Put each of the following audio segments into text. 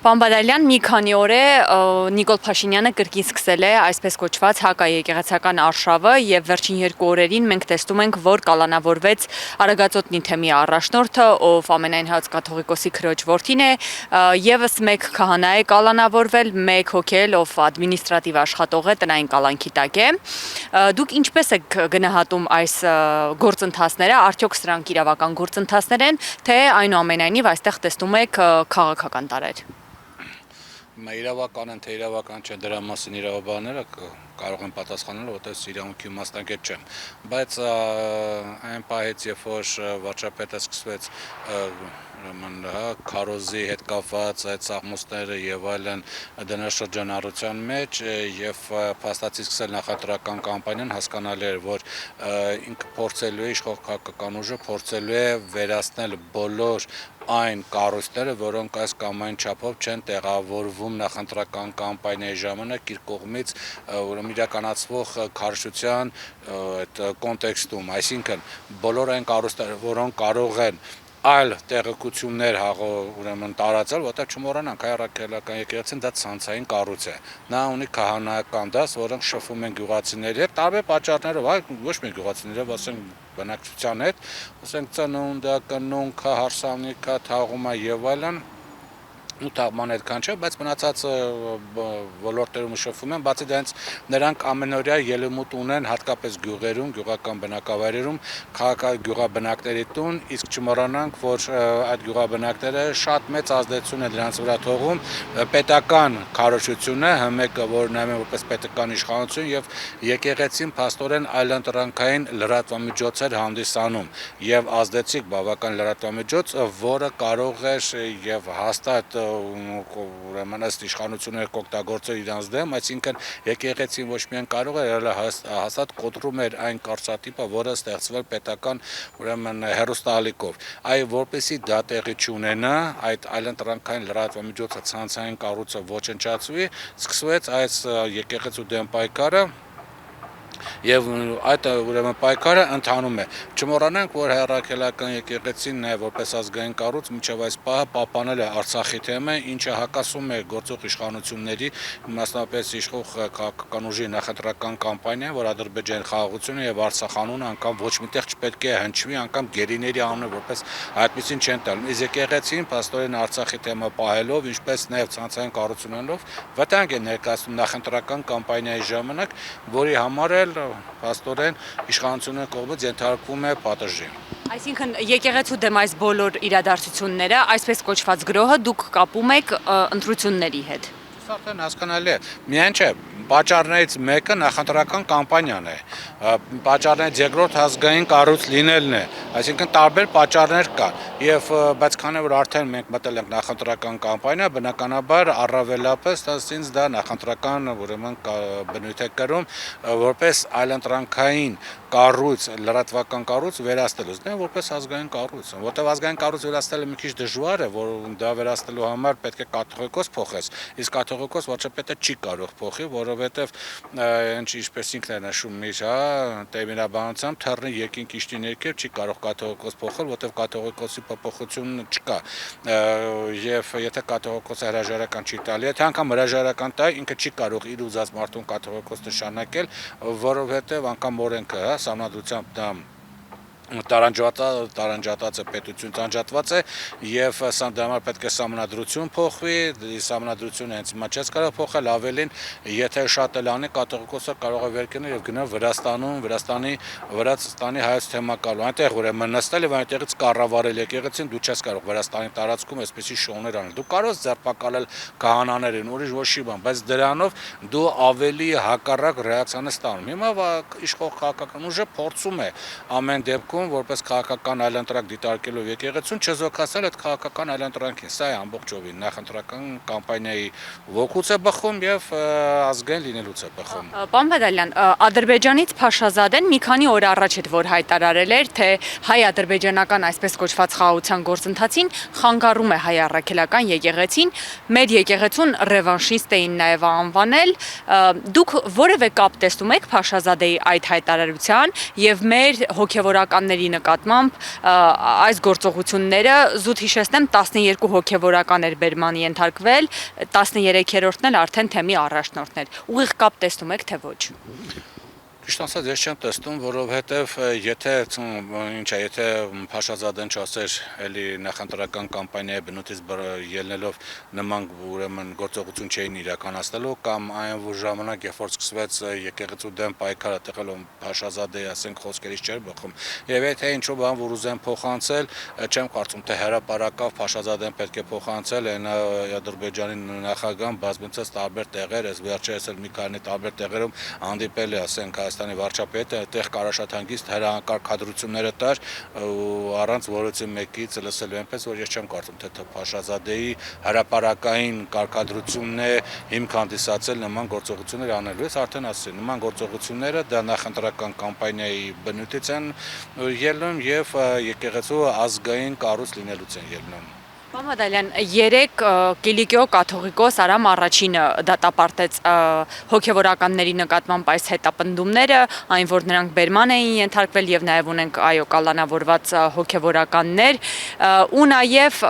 Պանբադալյան մի քանի օր է Նիկոլ Փաշինյանը կրկին սկսել է այսպես կոչված հակաեկեղեցական արշավը եւ վերջին 2 օրերին մենք տեսնում ենք, որ կալանավորվեց Արագածոտ Նիթեմի առաջնորդը, ով ամենայն հայոց կաթողիկոսի քրոջ որդին է, եւս մեկ քահանա է կալանավորվել, մեկ հոգել, ով ադմինիստրատիվ աշխատող է, տնային կալանքի տակ է։ Դուք ինչպես եք գնահատում այս գործընթացները, արդյոք սրանք իրավական գործընթացներ են, թե այնուամենայնիվ այստեղ տեսնում եք քաղաքական տարեր։ Իրավական են, թե իրավական չեն, դրա մասին իրավաբանները կարող են պատասխանել, որտեղ իրավունքի մասնագետ չեմ, բայց այն պահից, երբ որ վարչապետը սկսվեց քարոզի հետ կապված այդ սաղմոսները եւ այլն դնել շրջանառության մեջ եւ փաստացի սկսել նախընտրական կամպանիան, հասկանալի էր, որ ինքը փորձելու է իշխող քաղաքական ուժը փորձելու է վերացնել բոլոր այն կառույցները, որոնք այս կամ այն չափով չեն տեղավորվում նախընտրական կամպանիայի ժամանակ իր կողմից ուրեմն իրականացվող քարոզության այդ կոնտեքստում, այսինքն բոլոր այն կառույցները, որոնք կարող են այլ տեղեկություններ ուրեմն տարածել, որտեղ չմոռանանք հայ առաքելական եկեղեցին դա ցանցային կառույց է։ Նա ունի քահանայական դաս, որոնք շփվում են գյուղացիների հետ, տարբեր պատճառներով, ոչ մի գյուղացիներով, ասենք բնակչության հետ, ասենք ծնունդը, կնունքը, հարսանիքը, թաղումը եւ այլն ու թաղման այդքան չէ, բայց մնացած ոլորտերում շփվում են, բացի դրանից նրանք ամենօրյա ելումուտ ունեն հատկապես գյուղերում, գյուղական բնակավայրերում, գյուղաբնակների տուն, իսկ չմոռանանք, որ այդ գյուղաբնակները շատ մեծ ազդեցություն են դրանց վրա թողում պետական քարոզությունը, մեկը որ նայում որպես պետական իշխանություն եւ եկեղեցին փաստորեն այլընտրանքային լրատվամիջոցեր հանդիսանում եւ ազդեցիկ բավական լրատվամիջոց, որը կարող է եւ հաստատ ուրեմն ըստ իշխանությունները կօգտագործել իրանց դեմ, այսինքն եկեղեցին ոչ միայն կարող է, այլ հաստատ կոտրում էր այն կարծրատիպը, որը ստեղծվել պետական ուրեմն հեռուստաալիքով։ Այ որպեսզի դա տեղի չունենա, այդ այլընտրանքային լրատվամիջոցը ցանցային կառույցը ոչնչացվի, սկսվեց այս եկեղեցու դեմ պայքարը եւ այդ ուրեմն պայքարը ընթանում է։ Չմոռանանք, որ հայ առաքելական եկեղեցին նաեւ որպես ազգային կառույց մինչեւ այս պահը պահպանել է Արցախի թեմը, ինչը հակասում է գործող իշխանությունների, մասնավորապես իշխող քաղաքական ուժի նախընտրական կամպանիան, որ Ադրբեջանի խաղաղությունը եւ Արցախ անունը անգամ ոչ միտեղ չպետք է հնչվի, անգամ գերիների անունը որպես այդպեսին չեն տալու։ Իսկ եկեղեցին փաստորեն Արցախի թեմը պահելով, ինչպես նաեւ ցանցային կառույցներով վտանգ է ներկայացնում նախընտրական կամպանիայի ժամանակ, որի համար փաստորեն իշխանությունը կողմից ենթարկվում է պատժի։ Այսինքն եկեղեցու դեմ այս բոլոր իրադարձությունները, այսպես կոչված գրոհը դուք կապում եք ընտրությունների հետ։ Արդեն հասկանալի է։ Միայն չէ, պատճառներից մեկը նախընտրական կամպանիան է։ Պատճառներից երկրորդ ազգային կառույց լինելն է։ Այսինքն տարբեր պատճառներ կան։ Եվ բայց քանի որ արդեն մենք մտել ենք նախընտրական կամպանիա, բնականաբար առավելապես ինձ դա նախընտրական ուրեմն բնույթ է կրում, որպես այլընտրանքային կառույց, լրատվական կառույց վերացնելուց, դե որպես ազգային կառույց, որտեղ ազգային կառույց վերացնելը մի քիչ դժվար է, որ դա վերացնելու համար պետք է կաթողիկոս փոխես, իսկ կաթողիկոս վարչապետը չի կարող փոխի, որովհետև ինչպես ինքն է նշում իր, տերմինաբանությամբ թռնի երկինք իշտի ներքև չի կարող կաթողիկոս փոխել, որտեղ կաթողիկոսի փոփոխություն չկա, եւ եթե կաթողիկոսը հրաժարական չի տալի, եթե անգամ հրաժարական տա, ինքը չի կարող իր ուզած մարդուն կաթողիկոս նշանակել, որովհետև անգամ օրենքը, սահմանադրությամբ դա տարանջատած է, պետություն տանջատված է եւ դրա համար պետք է սահմանադրություն փոխվի, սահմանադրությունը հենց հիմա չես կարող փոխել, ավելին, եթե շատ էլ անի, կաթողիկոսը կարող է վեր կենել եւ գնա Վրաստանի հայոց թեմակալու, այնտեղ ուրեմն նստել եւ այնտեղից կառավարել եկեղեցին, դու չես կարող Վրաստանի տարածքում այսպեսի շոուներ անել, դու կարող ես ձերբակալել քահանաներին, ուրիշ ոչի բան, բայց դրանով դու ավելի հակառակ ռեակցիան ես ստանում։ Հիմա իշխող քաղաքական ուժը փորձում է ամեն դեպքում որպես քաղաքական այլընտրանք դիտարկելով եկեղեցուն չզոքացնել այդ քաղաքական այլընտրանքին։ Սա է ամբողջովին նախընտրական կամպանիայի ոգուց է բխում եւ ազգային լինելուց է բխում։ Պանբադալյան, Ադրբեջանից Փաշազադեն մի քանի օր առաջ էր որ հայտարարել էր, թե հայ-ադրբեջանական այսպես կոչված խաղաղության գործընթացին խանգարում է հայ առաքելական եկեղեցին, մեր եկեղեցուն ռևանշիստ էին նաեւ անվանել։ Դուք որևէ կապ տեսնում եք Փաշազադեի այդ հայտարարության եւ մեր հոգեվորական հոգևորականների նկատմամբ այս գործողությունները զուտ հիշեցնեմ 12 հոգևորական էր բերման ենթարկվել, 13-րդն էլ արդեն թեմի առաջնորդներ։ Ուղիղ կապ տեսնում եք թե ոչ։ Ճիշտ ասած, ես չեմ տեսնում, որովհետև եթե Փաշազադեն չասեր էլի նախընտրական կամպանիայի բնույթից ելնելով նման ուրեմն գործողություն չէին իրականացնելու կամ այն որ ժամանակ երբ որ սկսվեց եկեղեցու դեմ պայքարը տեղելով Փաշազադեի ասենք խոսքերից չէր բխում եւ եթե ինչ-որ բան որ ուզեն փոխանցել, չեմ կարծում թե հրապարակավ Փաշազադեն պետք է փոխանցել այն Ադրբեջանի նախագահան բազմացած տարբեր տեղեր, այս վերջերս էլ մի քանի տարբեր տեղերում հանդիպել է ասենք Հայաստանի վարչապետը այդտեղ կարաշաթանգիստ հրակարգադրությունները տար ու առանց որոցի մեկից լսելու այնպես որ ես չեմ կարծում թե Փաշազադեի հրապարակային կարգադրությունն է հիմք հանդիսացել նման գործողություններ անելու։ Ես արդեն ասացի, նման գործողությունները դա նախընտրական կամպանիայի բնույթից են ելնում եւ եկեղեցու ազգային կառույց լինելուց են ելնում։ Պարոն Մադալյան, երեք Կիլիկիո կաթողիկոս Արամ առաջինը դատապարտեց հոգևորականների նկատմամբ այս հետապնդումները, այն որ նրանք բերման էին ենթարկվել եւ նաեւ ունենք կալանավորված հոգևորականներ ու նաեւ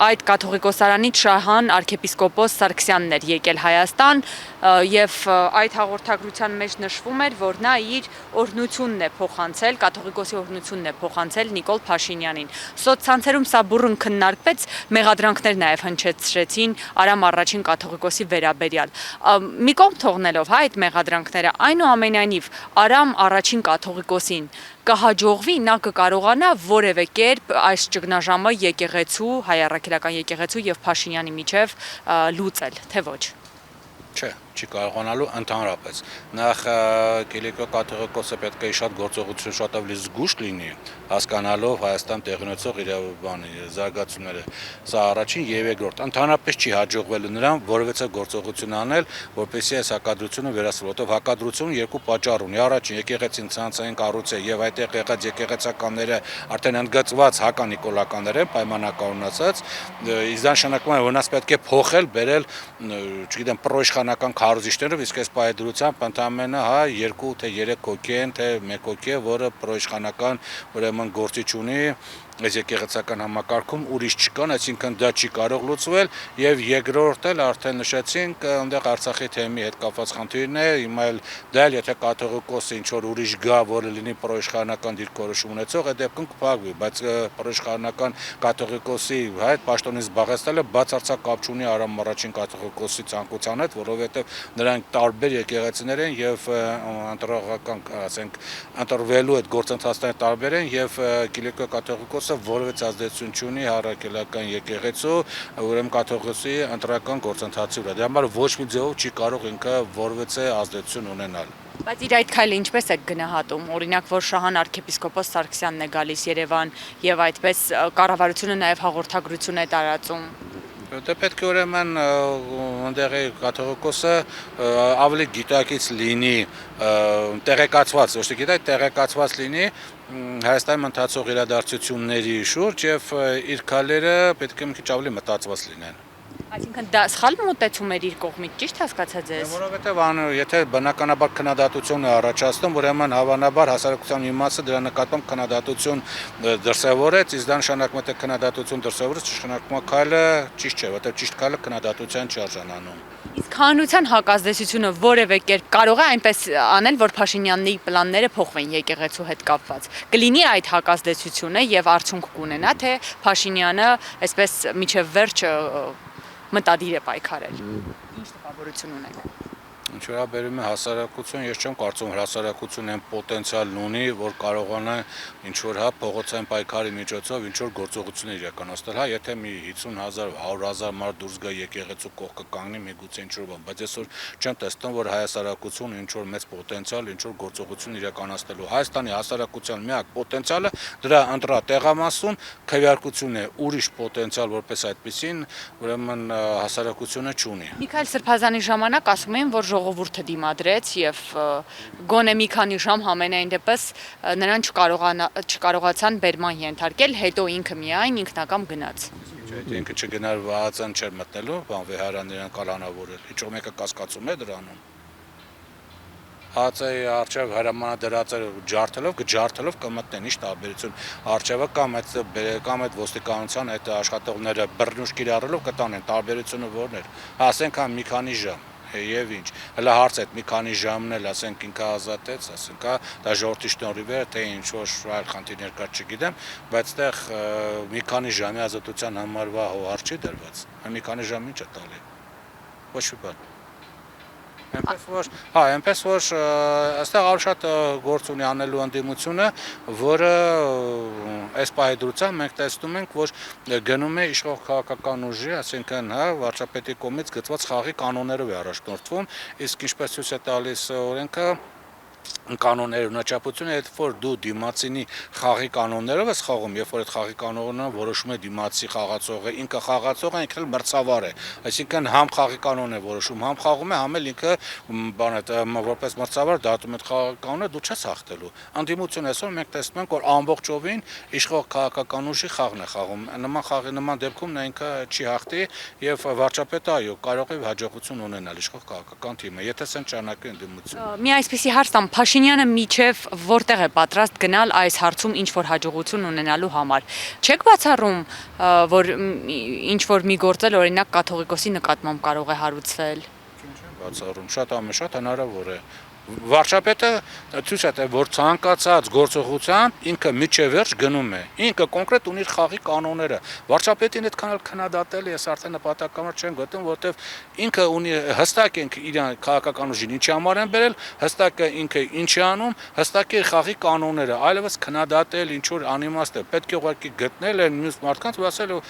այդ կաթողիկոսարանից Շահան arczepiskopos Սարգսյանն էր եկել Հայաստան եւ այդ հաղորդագրության մեջ նշվում էր, որ նա իր օրհնությունն է փոխանցել, կաթողիկոսի օրհնությունն է փոխանցել Նիկոլ Փաշինյանին։ Սոցցանցերում սա բուռն քննարկվեց, մեղադրանքներ նաև հնչեցրեցին Արամ առաջին կաթողիկոսի վերաբերյալ։ Մի կողմ թողնելով այդ մեղադրանքները, այնուամենայնիվ Արամ առաջին կաթողիկոսին կհաջողվի, նա կկարողանա որևէ կերպ այս ճգնաժամը եկեղեցու, հայ առաքելական եկեղեցու եւ Փաշինյանի միջև լուծել, թե ոչ։ Չէ, չի կարողանալու ընդհանրապես։ Նախ Կիլիկիո կաթողիկոսը պետք է շատ գործողություն շատ ավելի զգուշ լինի, հասկանալով Հայաստան տեղի ունեցող զարգացումները։ Սա առաջին եւ երկրորդ։ Ընդհանրապես չի հաջողվել նրան որևէ գործողություն անել, որպեսզի այս հակադրությունը վերացվի, որովհետեւ հակադրությունը երկու պատճառ ունի։ Առաջին եկեղեցին ցանցային կառույց է եւ այդտեղ եղած եկեղեցականները արդեն ընդգծված հականիկոլականներ են, պայմանականացած, իսկ դա նշանակում է, որ նրանց պետք է փոխել, բերել, չգիտեմ, պրոիշխանական քարոզիչներով, իսկ այս պայդրությամբ ընդամենը 2 թե 3 հոգի են, թե 1 հոգի է, որը պրոիշխանական ուրեմն գործիչ ունի այս եկեղեցական համակարգում ուրիշ չկան, այսինքն դա չի կարող լուծվել եւ երկրորդ էլ արդեն նշեցինք, այնտեղ Արցախի թեմի հետ կապված խնդիրն է, հիմա էլ դա էլ եթե կաթողիկոսը ինչ որ ուրիշ գա, որը լինի պրոիշխանական դիրքորոշում ունեցող, այդ դեպքում կփակվի, բայց պրոիշխանական կաթողիկոսի հետ պաշտոնից զբաղեցնելը բացարձակ կապ չունի Արամ առաջին կաթողիկոսի ցանկության հետ, որովհետեւ նրանք տարբեր եկեղեցիներ են եւ ընտրողական, ասենք, ընտրվելու այդ գործընթացները տարբեր են եւ Կիլիկիո կաթողիկոսը որևէ ազդեցություն չունի առաքելական եկեղեցու, ուրեմն կաթողիկոսի ընտրական գործընթացի վրա։ Դրա համար ոչ մի ձևով չի կարող ինքը որևէ ազդեցություն ունենալ։ Բայց իր այդ քայլը ինչպես է գնահատում, օրինակ որ Շահան arczepiskopos Սարգսյանն է գալիս Երևան եւ այդպես կառավարությունը նաեւ հաղորդագրություն է տարածում։ Դա պետք է ուրեմն այնտեղի կաթողիկոսը ավելի գիտակից լինի, տեղեկացված, ոչ թե գիտակ, տեղեկացված լինի Հայաստանում ընթացող իրադարձությունների շուրջ եւ իր քայլերը պետք է մի քիչ ավելի մտածված լինեն։ Այսինքն դա սխալ մոտեցում էր իր կողմից, ճիշտ հասկացա ձեզ։ Որովհետև եթե բնականաբար քննադատություն է առաջացնում, ուրեմն հավանաբար հասարակության մի մասը դրա նկատմամբ քննադատություն դրսևորեց, իսկ դա նշանակում է թե քննադատություն դրսևորեց, նշանակում է քայլը ճիշտ չէ, որովհետև ճիշտ քայլը քննադատության չի արժանանում։ Իսկ հանրության հակազդեցությունը որևէ կերպ կարող է այնպես անել, որ Փաշինյանի պլանները փոխվեն եկեղեցու հետ կապված։ Կլինի այդ հակազդեցությունը եւ արդյունք կունենա, թե Փաշինյանը այսպես միջև վերջ մտադիր է պայքարել։ Ինչ տպավորություն ունեք։ Ինչ վերաբերում է հասարակություն, ես չեմ կարծում հասարակությունն այն պոտենցիալն ունի, որ կարողանա ինչ որ փողոցային պայքարի միջոցով ինչ որ գործողություններ իրականացնել, եթե մի 50,000, 100,000 մարդ դուրս գա եկեղեցու կողքը կանգնի, միգուցե ինչ որ բան, բայց այսօր չեմ տեսնում, որ հասարակությունը ինչ որ մեծ պոտենցիալ ինչ որ գործողություն իրականացնելու։ Հայաստանի հասարակության միակ պոտենցիալը դրա ընտրատեղամասում քվեարկությունն է, ուրիշ պոտենցիալ որպես այդպեսին, ուրեմն հասարակությունը չունի։ Միքայել Սրբազանի ժամանակ ասում են, որ ժողովուրդը դիմադրեց եւ գոնե մի քանի ժամ համենայն դեպս նրան չկարողացան բերման ենթարկել, հետո ինքը միայն ինքնակամ գնաց։ Ինքը չգնար Վահացան չէր մտնելու, բան վեհարաններն կալանավորել։ Ինչ որ մեկը կասկածում է դրանում։ ՀԱԾ-ի արչև հրամանադրածը ջարդելով կմտնեն, ինչ տարբերություն արչևը կամ այդ ոստիկանության այդ աշխատողները բռնուշ կիրառելով կտանեն, տարբերությունը որն էր, ասենք հա մի քանի ժամ եւ ինչ, հələ հարց է մի քանի ժամն էլ ասենք ինքը ազատեց, ասենք դա ժողովրդի շնորհիվ է, թե ինչ որ այլ խնդիրներ կա չգիտեմ, բայց այդտեղ մի քանի ժամի ազատության համարվա հարց չի դրված, մի քանի ժամ ինչ է տալի, ոչ մի բան։ Այնպես որ այստեղ ավելի շատ գործ ունի անելու ընդդիմությունը, որը այս պահեդրությամբ մենք տեսնում ենք, որ գնում է իշխող քաղաքական ուժի, այսինքն վարչապետի կողմից գծված խաղի կանոններով է առաջնորդվում, իսկ ինչպես ցույց է տալիս օրենքը կանոնները ունաչափությունը, այդ որ դու դիմացինի խաղի կանոններով ես խաղում, երբ որ այդ խաղի կանոնները որոշում է դիմացի խաղացողը, ինքը խաղացողը ինքը էլ մրցավար է, այսինքն համ խաղի կանոնն է որոշում, համ խաղում է, համ էլ ինքը որպես մրցավար դատում այդ խաղի կանոնը դու չես հաղթելու։ Ընդդիմություն այսօր մենք տեսնում ենք, որ ամբողջովին իշխող քաղաքական ուժի խաղն է խաղում։ Նման դեպքում նա ինքը չի հաղթի եւ վարչապետը այո կարող է հաջողություն ունենալ իշխող քաղաքական թիմը, եթե սեն ճանաչի ընդդիմությունը։ Մի այսպիսի հարց տամ, Փաշինյանը միջև որտեղ է պատրաստ գնալ այս հարցում ինչ որ հաջողություն ունենալու համար։ Չեք բացառում, որ ինչ որ մի գործել օրինակ կաթողիկոսի նկատմամբ կարող է հարուցվել։ Չեմ բացառում, շատ հնարավոր է։ Վարչապետը ցույց է տվել, որ ցանկացած գործողությամբ ինքը միջև վերջ գնում է։ Ինքը կոնկրետ ունի իր խաղի կանոնները։ Վարչապետին այդքան էլ քննադատել է, ես արդեն նպատակամար չեմ գտնում, որովհետև ինքը ունի հստակ ենք իր քաղաքական ուժին ինչի համար են բերել, հստակ է ինքը ինչի անում, հստակ է խաղի կանոնները։ Այլևս քննադատել ինչ որ անիմաստ է։ Պետք է ուղղակի գտնել են մյուս մարդկանց ու ասել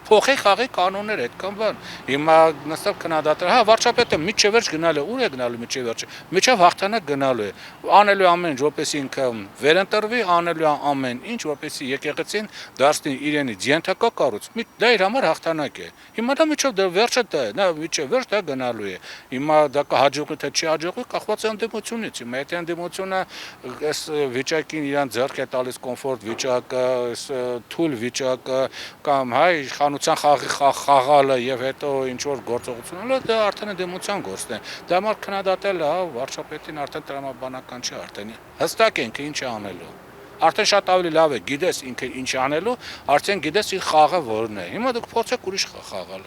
փոխի խաղի կանոնները, այդքան բան։ Հիմա նստել քննադատել, վարչապետը միջև վերջ գնալ է, ուր է գնալու միջև վերջը։ Միջև հաղթանակ գնալու է։ Անելու ամեն ինչ, որպեսզի ինքը վերընտրվի, անելու ամեն ինչ, որպեսզի եկեղեցին դարձնի իրենից ենթակա կառույց։ Դա իր համար հաղթանակ է։ Հիմա դա միջև վերջը դա է, նա միջև վերջ դա գնալու է։ Հիմա դա կհաջողի թե չի հաջողի, կախված է ընդդիմությունից։ Հիմա եթե ընդդիմությունը այս վիճակին իրան ձեռք է տալիս կոմֆորտ վիճակը, թույլ վիճակը կամ իշխանության խաղալը եւ հետո ինչ որ գործողություն ունենալը, դա արդեն ընդդիմության գործն է։ Դա համար քննադատելը, վարչապետին արդեն տրամաբանական չի, արդեն հստակ ենք ինչ է անելու։ Արդեն շատ ավելի լավ է, գիտես ինքը ինչ անելու, արդեն գիտես իր խաղը որն է։ Հիմա դուք փորձեք ուրիշ խաղալ։